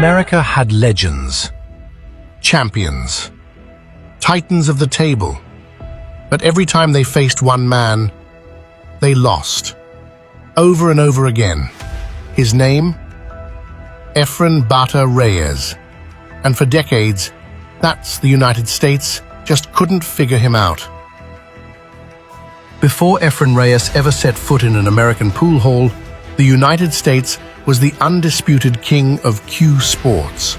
America had legends, champions, titans of the table. But every time they faced one man, they lost. Over and over again. His name? EFREN Bata Reyes. And for decades, that's the United States just couldn't figure him out. Before EFREN Reyes ever set foot in an American pool hall, the United States was the undisputed king of Q sports.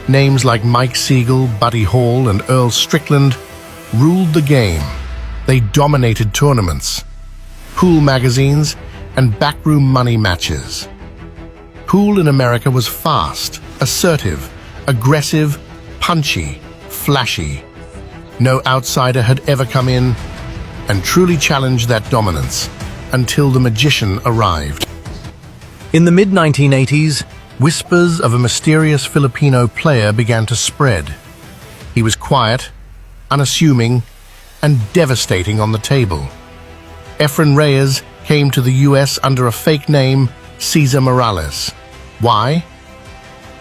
Names like Mike Siegel, Buddy Hall, and Earl Strickland ruled the game. They dominated tournaments, pool magazines, and backroom money matches. Pool in America was fast, assertive, aggressive, punchy, flashy. No outsider had ever come in and truly challenged that dominance until the magician arrived. In the mid-1980s, whispers of a mysterious Filipino player began to spread. He was quiet, unassuming, and devastating on the table. EFREN Reyes came to the US under a fake name, Cesar Morales. Why?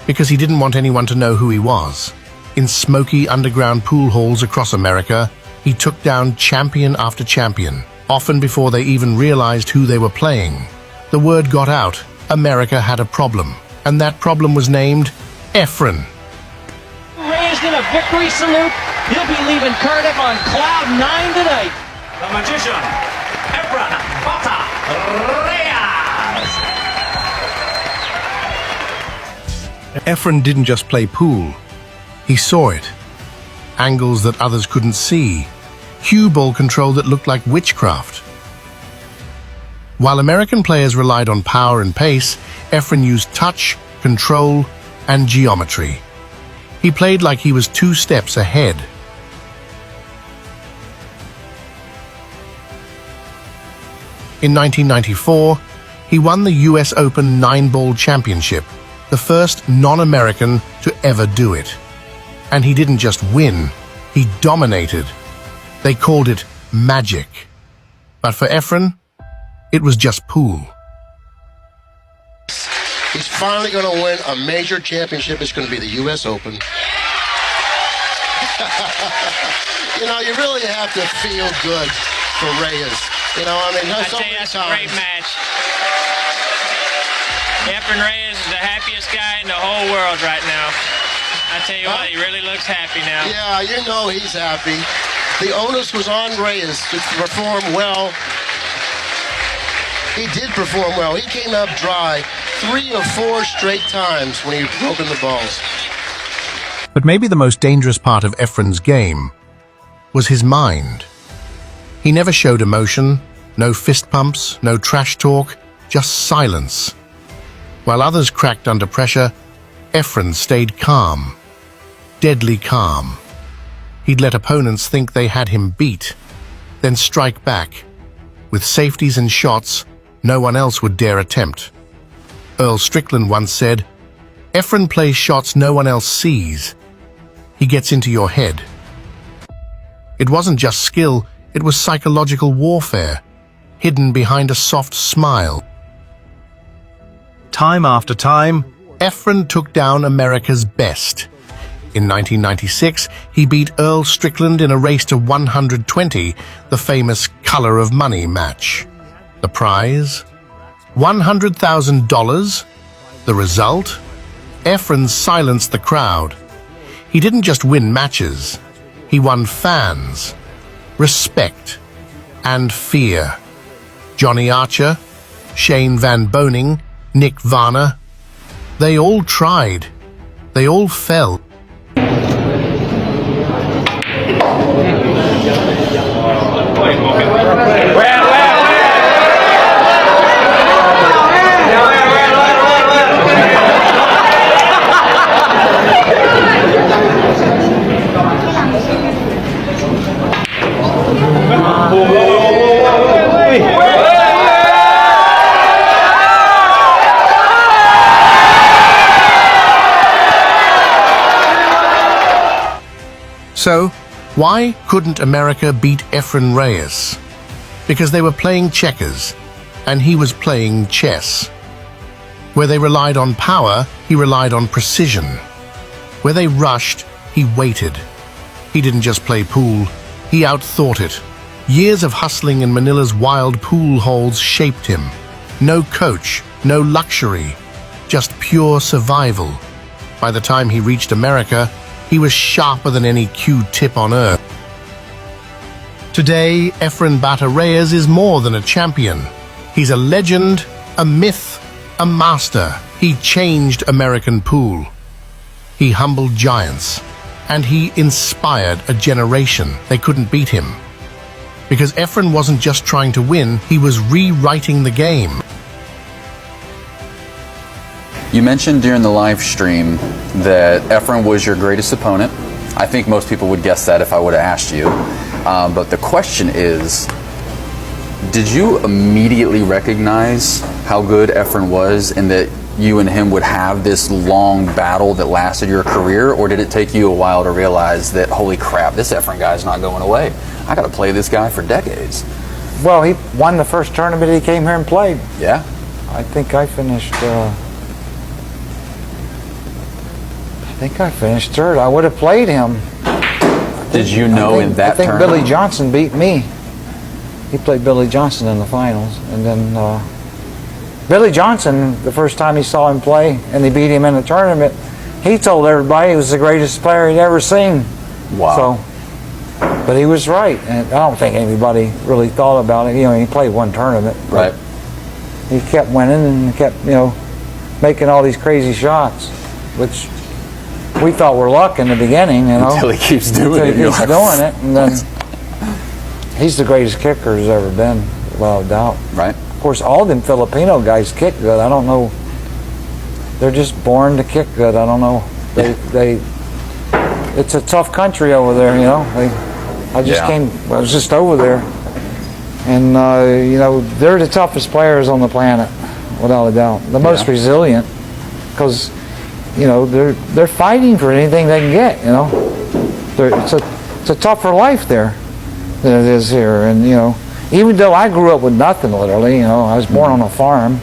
Because he didn't want anyone to know who he was. In smoky underground pool halls across America, he took down champion after champion, often before they even realized who they were playing. The word got out. America had a problem, and that problem was named EFREN. Reyes in a victory salute. He'll be leaving Cardiff on cloud 9 tonight. The magician, EFREN Bata Reyes. EFREN didn't just play pool. He saw it. Angles that others couldn't see. Cue ball control that looked like witchcraft. While American players relied on power and pace, EFREN used touch, control, and geometry. He played like he was 2 steps ahead. In 1994, he won the US Open 9-ball championship, the first non-American to ever do it. And he didn't just win, he dominated. They called it magic. But for EFREN, it was just pool. He's finally going to win a major championship. It's going to be the US Open. You know, you really have to feel good for Reyes. You know, I mean, I tell you, that's a great match. EFREN Reyes is the happiest guy in the whole world right now. I tell you what, he really looks happy now. Yeah, you know he's happy. The onus was on Reyes to perform well. He did perform well. He came up dry 3 or 4 straight times when he was broken the balls. But maybe the most dangerous part of EFREN's game was his mind. He never showed emotion, no fist pumps, no trash talk, just silence. While others cracked under pressure, EFREN stayed calm, deadly calm. He'd let opponents think they had him beat, then strike back. With safeties and shots no one else would dare attempt. Earl Strickland once said, EFREN plays shots no one else sees. He gets into your head. It wasn't just skill, it was psychological warfare, hidden behind a soft smile. Time after time, EFREN took down America's best. In 1996, he beat Earl Strickland in a race to 120, the famous Color of Money match. The prize? $100,000. The result? EFREN silenced the crowd. He didn't just win matches. He won fans, respect, and fear. Johnny Archer, Shane Van Boening, Nick Varner, they all tried. They all fell. So, why couldn't America beat EFREN Reyes? Because they were playing checkers, and he was playing chess. Where they relied on power, he relied on precision. Where they rushed, he waited. He didn't just play pool, he outthought it. Years of hustling in Manila's wild pool halls shaped him. No coach, no luxury, just pure survival. By the time he reached America, he was sharper than any Q-tip on earth. Today, EFREN Bata Reyes is more than a champion. He's a legend, a myth, a master. He changed American pool. He humbled giants, and he inspired a generation. They couldn't beat him. Because EFREN wasn't just trying to win, he was rewriting the game. You mentioned during the live stream that EFREN was your greatest opponent. I think most people would guess that if I would have asked you. But the question is, did you immediately recognize how good EFREN was and that you and him would have this long battle that lasted your career, or did it take you a while to realize that, holy crap, this EFREN guy's not going away? I got to play this guy for decades. Well, he won the first tournament he came here and played. Yeah? I think I finished third. I would have played him. Did you know in that I think tournament? Billy Johnson beat me. He played Billy Johnson in the finals, and then Billy Johnson, the first time he saw him play and they beat him in the tournament, he told everybody he was the greatest player he'd ever seen. Wow. So, but he was right, and I don't think anybody really thought about it. You know, he played one tournament. Right. He kept winning and kept, making all these crazy shots, which we thought were luck in the beginning, Until he keeps doing it. He keeps doing it, and then he's the greatest kicker there's ever been, without a doubt. Right. Of course, all them Filipino guys kick good. I don't know. They're just born to kick good. I don't know. It's a tough country over there, I was just over there, and they're the toughest players on the planet, without a doubt. The most resilient, because they're fighting for anything they can get. It's a tougher life there than it is here, and even though I grew up with nothing, literally, I was born on a farm,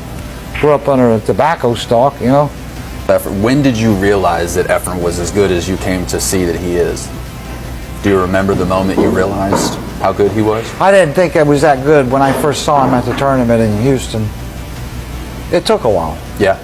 grew up under a tobacco stalk, When did you realize that EFREN was as good as you came to see that he is? Do you remember the moment you realized how good he was? I didn't think it was that good when I first saw him at the tournament in Houston. It took a while. Yeah.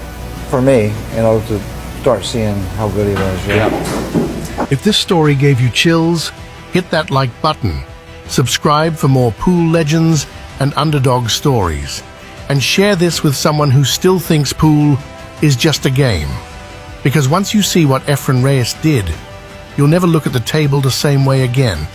For me, to start seeing how good he was. Yeah. If this story gave you chills, hit that like button. Subscribe for more pool legends and underdog stories. And share this with someone who still thinks pool is just a game. Because once you see what EFREN Reyes did, you'll never look at the table the same way again.